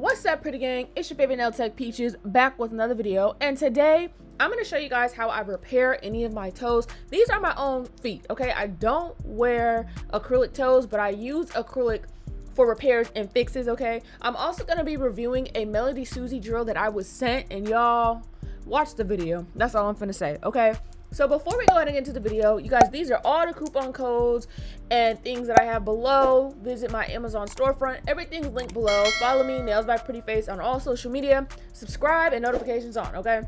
What's up, pretty gang? It's your favorite nail tech Peaches, back with another video, and today I'm going to show you guys how I repair any of my toes. These are my own feet, okay? I don't wear acrylic toes, but I use acrylic for repairs and fixes, okay? I'm also going to be reviewing a Melodysusie drill that I was sent, and y'all watch the video. That's all I'm finna say, okay? So before we go ahead and get into the video, you guys, these are all the coupon codes and things that I have below. Visit my Amazon storefront. Everything's linked below. Follow me, Nailsbyprettyface, on all social media. Subscribe and notifications on, okay?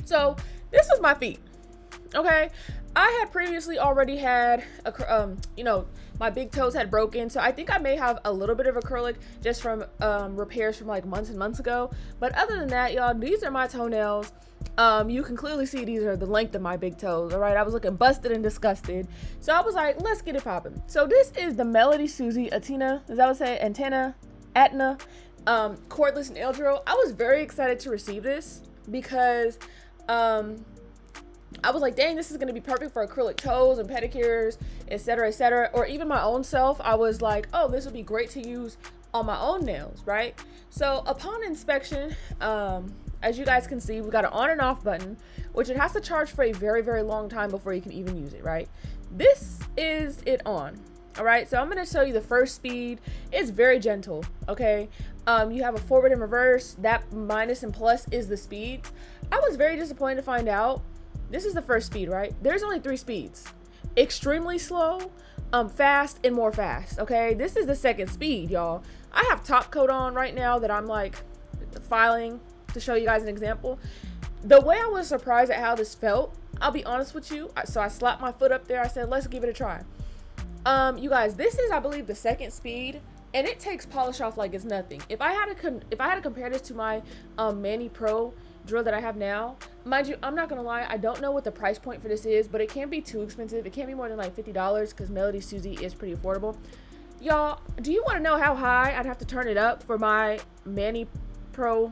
So this is my feet, okay? I had previously already had, my big toes had broken. So I think I may have a little bit of acrylic just from repairs from like months and months ago. But other than that, y'all, these are my toenails. You can clearly see these are the length of my big toes. All right, I was looking busted and disgusted, so I was like, let's get it popping. So this is the Melodysusie Atina, is that what I say? Atna cordless nail drill. I was very excited to receive this because I was like, dang, this is gonna be perfect for acrylic toes and pedicures, etc., or even my own self. I was like, oh, this would be great to use on my own nails, right? So upon inspection, as you guys can see, we got an on and off button, which it has to charge for a very, very long time before you can even use it, right? This is it on. All right, so I'm going to show you the first speed. It's very gentle, okay? You have a forward and reverse. That minus and plus is the speed. I was very disappointed to find out this is the first speed, right? There's only 3 speeds: extremely slow, fast, and more fast, okay? This is the second speed, y'all. I have top coat on right now that I'm like filing to show you guys an example. The way I was surprised at how this felt, I'll be honest with you. So I slapped my foot up there. I said, let's give it a try. You guys, this is, I believe, the second speed, and it takes polish off like it's nothing. If I had to compare this to my Mani Pro drill that I have now, mind you, I'm not gonna lie, I don't know what the price point for this is, but it can't be too expensive. It can't be more than like $50 because Melodysusie is pretty affordable. Y'all, do you want to know how high I'd have to turn it up for my Mani Pro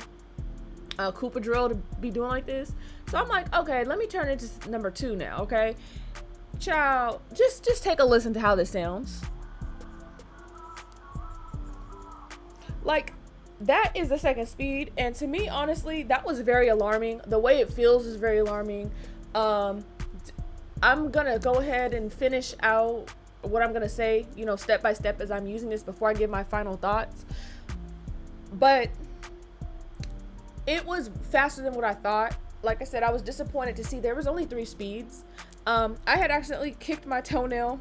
Koopa drill to be doing like this? So I'm like, okay, let me turn it to number 2 now, okay? Child, just take a listen to how this sounds. Like, that is the second speed, and to me, honestly, that was very alarming. The way it feels is very alarming. I'm gonna go ahead and finish out what I'm gonna say, step by step as I'm using this before I give my final thoughts. But it was faster than what I thought. Like I said, I was disappointed to see there was only 3 speeds. I had accidentally kicked my toenail,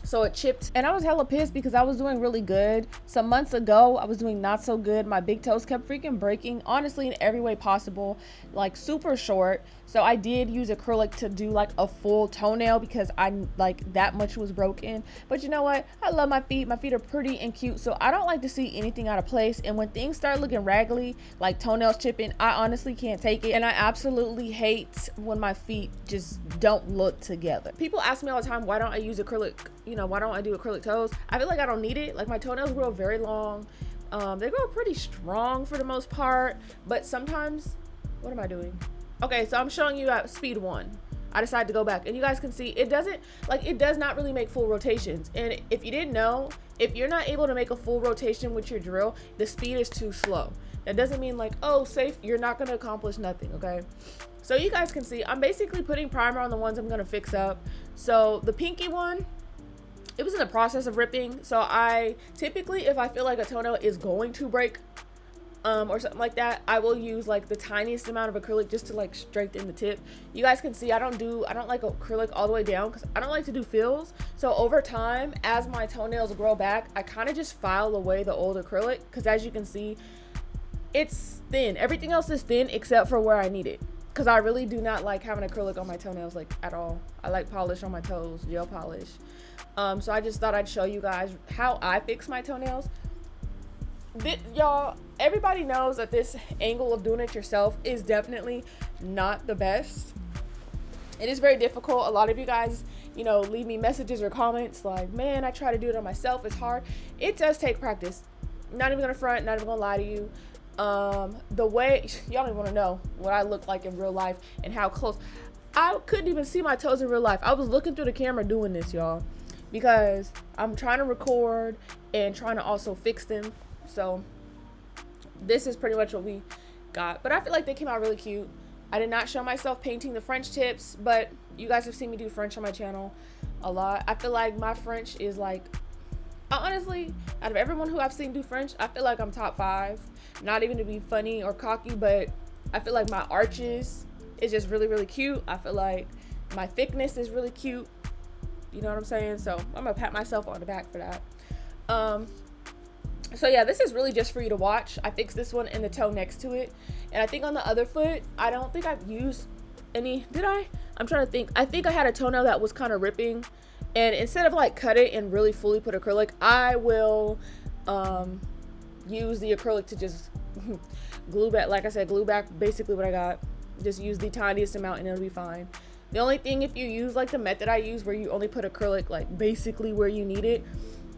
so it chipped, and I was hella pissed because I was doing really good. Some months ago, I was doing not so good. My big toes kept freaking breaking, honestly, in every way possible, like super short. So I did use acrylic to do like a full toenail because I like that much was broken. But you know what? I love my feet. My feet are pretty and cute, so I don't like to see anything out of place. And when things start looking raggedy, like toenails chipping, I honestly can't take it. And I absolutely hate when my feet just don't look together. People ask me all the time, why don't I use acrylic? Why don't I do acrylic toes? I feel like I don't need it. Like, my toenails grow very long. They grow pretty strong for the most part, but sometimes, what am I doing? Okay, so I'm showing you at speed 1. I decided to go back, and you guys can see it does not really make full rotations. And if you didn't know, if you're not able to make a full rotation with your drill, the speed is too slow. That doesn't mean like, oh, safe, you're not going to accomplish nothing, okay? So you guys can see I'm basically putting primer on the ones I'm going to fix up. So the pinky one, it was in the process of ripping. So I typically, if I feel like a toenail is going to break or something like that, I will use like the tiniest amount of acrylic just to like strengthen the tip. You guys can see I don't like acrylic all the way down because I don't like to do fills. So over time, as my toenails grow back, I kind of just file away the old acrylic because, as you can see, it's thin. Everything else is thin except for where I need it, because I really do not like having acrylic on my toenails like at all. I like polish on my toes, gel polish. So I just thought I'd show you guys how I fix my toenails. Y'all, everybody knows that this angle of doing it yourself is definitely not the best. It is very difficult. A lot of you guys, leave me messages or comments like, man, I try to do it on myself, it's hard. It does take practice. Not even gonna front, not even gonna lie to you. The way, y'all don't even want to know what I look like in real life and how close. I couldn't even see my toes in real life. I was looking through the camera doing this, y'all, because I'm trying to record and trying to also fix them. So this is pretty much what we got, but I feel like they came out really cute. I did not show myself painting the French tips, but you guys have seen me do French on my channel a lot. I feel like my French is like, honestly, out of everyone who I've seen do French, I feel like I'm top 5. Not even to be funny or cocky, but I feel like my arches is just really, really cute. I feel like my thickness is really cute. You know what I'm saying? So I'm gonna pat myself on the back for that. So yeah, this is really just for you to watch. I fixed this one in the toe next to it. And I think on the other foot, I don't think I've used any, did I? I'm trying to think. I think I had a toenail that was kind of ripping. And instead of like cut it and really fully put acrylic, I will use the acrylic to just glue back, like I said, glue back basically what I got. Just use the tiniest amount and it'll be fine. The only thing, if you use like the method I use where you only put acrylic like basically where you need it,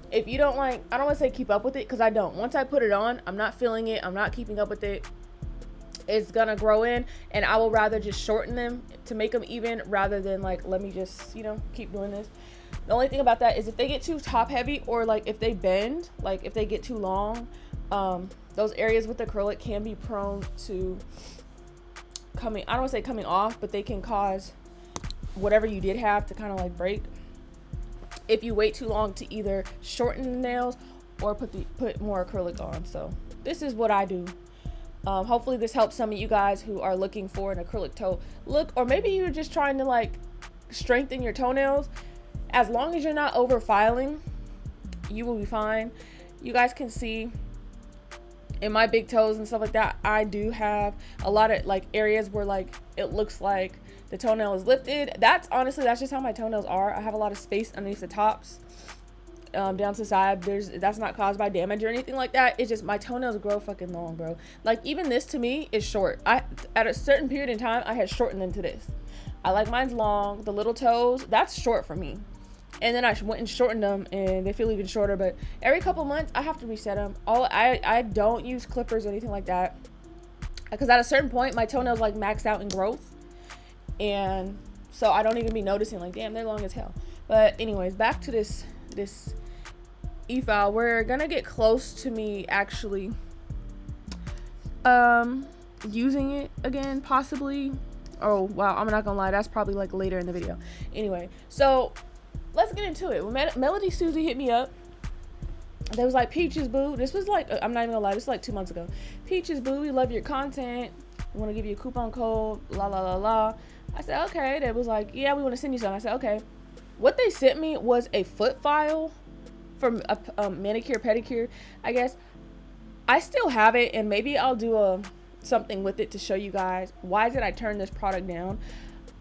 if you don't like, I don't want to say keep up with it, because I don't. Once I put it on, I'm not feeling it, I'm not keeping up with it. It's gonna grow in, and I will rather just shorten them to make them even rather than like, let me just, you know, keep doing this. The only thing about that is if they get too top heavy, or like if they bend, like if they get too long, those areas with acrylic can be prone to coming, I don't want to say coming off, but they can cause whatever you did have to kind of like break if you wait too long to either shorten the nails or put more acrylic on. So this is what I do. Hopefully this helps some of you guys who are looking for an acrylic toe look, or maybe you're just trying to like strengthen your toenails. As long as you're not over filing, you will be fine. You guys can see in my big toes and stuff like that, I do have a lot of like areas where like it looks like the toenail is lifted. That's honestly, that's just how my toenails are. I have a lot of space underneath the tops, down to the side. That's not caused by damage or anything like that. It's just my toenails grow fucking long, bro. Like even this to me is short. At a certain period in time, I had shortened them to this. I like mine's long. The little toes, that's short for me. And then I went and shortened them, and they feel even shorter. But every couple months, I have to reset them. I don't use clippers or anything like that, because at a certain point, my toenails like max out in growth, and so I don't even be noticing like, damn, they're long as hell. But anyways, back to this Efile. We're gonna get close to me actually using it again, possibly. Oh wow, I'm not gonna lie, that's probably like later in the video. Anyway, so let's get into it. When Melodysusie hit me up, they was like, Peaches boo, this was like, I'm not even gonna lie, this was like 2 months ago. Peaches boo, we love your content, we want to give you a coupon code, la la la la. I said okay. They was like, yeah, we want to send you some. I said okay. What they sent me was a foot file from a manicure pedicure, I guess. I still have it, and maybe I'll do something with it to show you guys why did I turn this product down.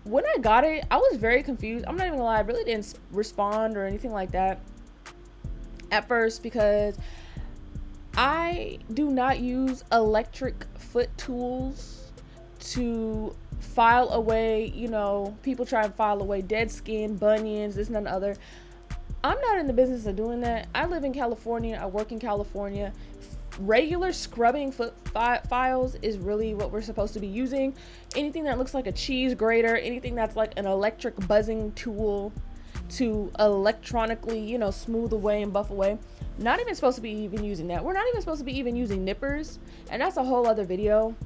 When I got it, I was very confused. I'm not even gonna lie, I really didn't respond or anything like that at first, because I do not use electric foot tools to file away, you know, people try and file away dead skin, bunions, this and the other. I'm not in the business of doing that. I live in California, I work in California. Regular scrubbing foot files is really what we're supposed to be using. Anything that looks like a cheese grater, anything that's like an electric buzzing tool to electronically, you know, smooth away and buff away, not even supposed to be even using that. We're not even supposed to be even using nippers, and that's a whole other video,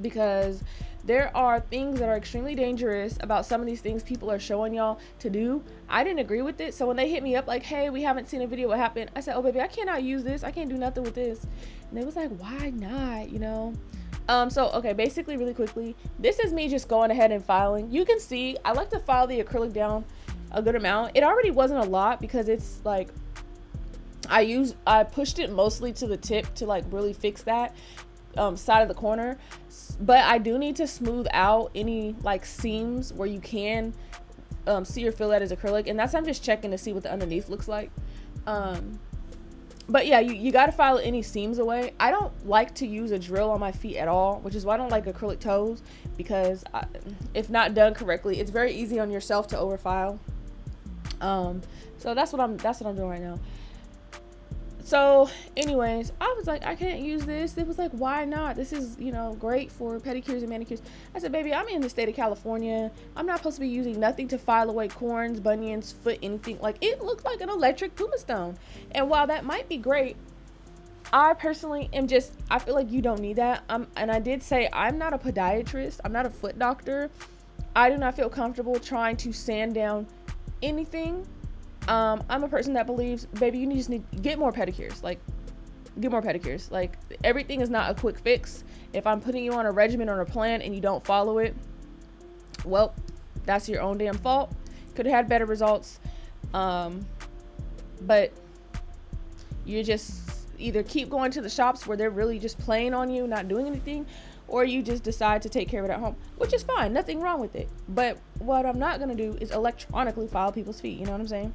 because there are things that are extremely dangerous about some of these things people are showing y'all to do. I didn't agree with it. So when they hit me up like, hey, we haven't seen a video, what happened? I said, oh baby, I cannot use this. I can't do nothing with this. And they was like, why not, you know? So okay, basically really quickly, this is me just going ahead and filing. You can see I like to file the acrylic down a good amount. It already wasn't a lot, because it's like I pushed it mostly to the tip to like really fix that side of the corner, but I do need to smooth out any like seams where you can see or feel that is acrylic, and that's, I'm just checking to see what the underneath looks like. But yeah, you got to file any seams away. I don't like to use a drill on my feet at all, which is why I don't like acrylic toes, because if not done correctly, it's very easy on yourself to overfile. So that's what I'm doing right now. So anyways, I was like, I can't use this. It was like, why not? This is, you know, great for pedicures and manicures. I said, baby, I'm in the state of California. I'm not supposed to be using nothing to file away corns, bunions, foot, anything. Like, it looked like an electric tombstone. And while that might be great, I personally am just, I feel like you don't need that. And I did say I'm not a podiatrist, I'm not a foot doctor. I do not feel comfortable trying to sand down anything. I'm a person that believes, baby, you just need get more pedicures. Like, get more pedicures. Like, everything is not a quick fix. If I'm putting you on a regimen or a plan and you don't follow it, well, that's your own damn fault. Could have had better results. But you just either keep going to the shops where they're really just playing on you, not doing anything, or you just decide to take care of it at home, which is fine, nothing wrong with it. But what I'm not gonna do is electronically file people's feet, you know what I'm saying?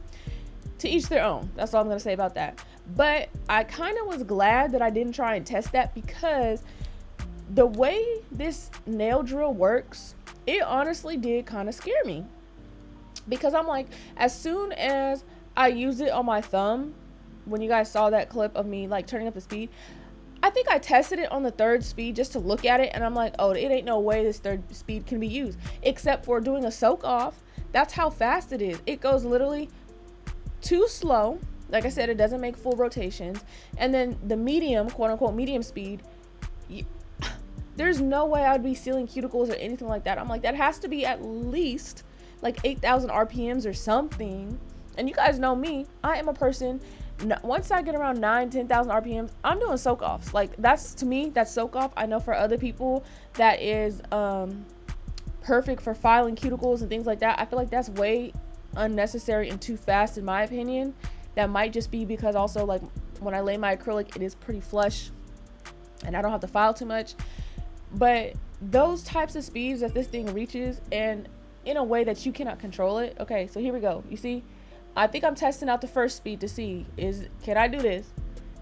To each their own. That's all I'm gonna say about that. But I kind of was glad that I didn't try and test that, because the way this nail drill works, it honestly did kind of scare me. Because I'm like, as soon as I used it on my thumb, when you guys saw that clip of me like turning up the speed, I think I tested it on the 3rd speed just to look at it, and I'm like, oh, it ain't no way this 3rd speed can be used, except for doing a soak off. That's how fast it is. It goes literally too slow. Like I said, it doesn't make full rotations. And then the medium, quote unquote medium speed, there's no way I'd be sealing cuticles or anything like that. I'm like, that has to be at least like 8,000 RPMs or something. And you guys know me, I am a person, once I get around 10,000 RPMs, I'm doing soak offs. Like, that's, to me, that's soak off. I know for other people that is perfect for filing cuticles and things like that. I feel like that's way unnecessary and too fast, in my opinion. That might just be because also, like, when I lay my acrylic, it is pretty flush and I don't have to file too much. But those types of speeds that this thing reaches, and in a way that you cannot control it. Okay, so here we go. You see, I think I'm testing out the 1st speed to see, can I do this?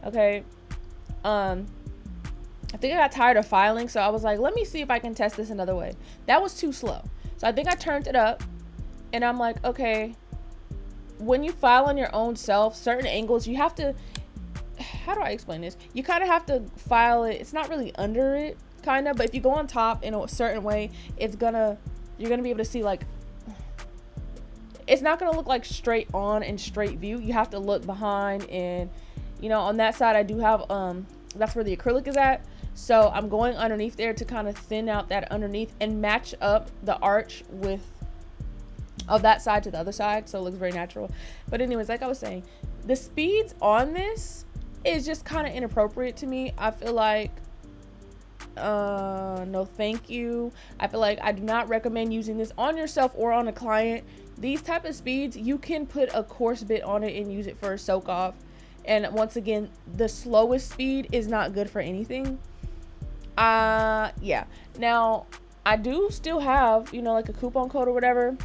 Okay. I think I got tired of filing, so I was like, let me see if I can test this another way. That was too slow. So I think I turned it up, and I'm like, okay, when you file on your own self, certain angles, you have to, how do I explain this? You kind of have to file it. It's not really under it, kind of, but if you go on top in a certain way, you're gonna be able to see, like, it's not gonna look like straight on and straight view. You have to look behind, and you know, on that side I do have that's where the acrylic is at, so I'm going underneath there to kind of thin out that underneath and match up the arch with of that side to the other side, so it looks very natural. But anyways, like I was saying, the speeds on this is just kind of inappropriate to me. I feel like no thank you. I feel like I do not recommend using this on yourself or on a client. These type of speeds, you can put a coarse bit on it and use it for a soak off. And once again, the slowest speed is not good for anything. Yeah. Now, I do still have, you know, like a coupon code or whatever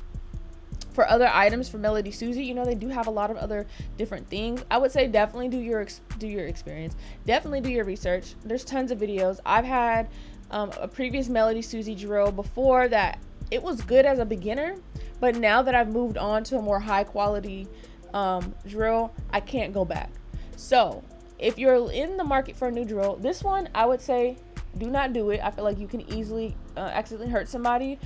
for other items for Melodysusie. You know, they do have a lot of other different things. I would say definitely do your experience. Definitely do your research. There's tons of videos. I've had a previous Melodysusie drill before that. It was good as a beginner, but now that I've moved on to a more high quality drill, I can't go back. So if you're in the market for a new drill, this one, I would say do not do it. I feel like you can easily accidentally hurt somebody,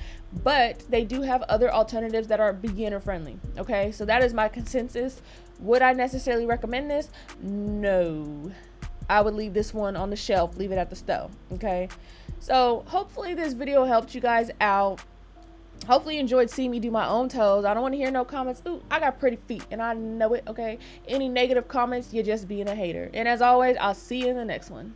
but they do have other alternatives that are beginner friendly. Okay, so that is my consensus. Would I necessarily recommend this? No. I would leave this one on the shelf, leave it at the stove. Okay, so hopefully this video helped you guys out. Hopefully you enjoyed seeing me do my own toes. I don't want to hear no comments. Ooh, I got pretty feet and I know it. Okay, any negative comments, you're just being a hater. And as always, I'll see you in the next one.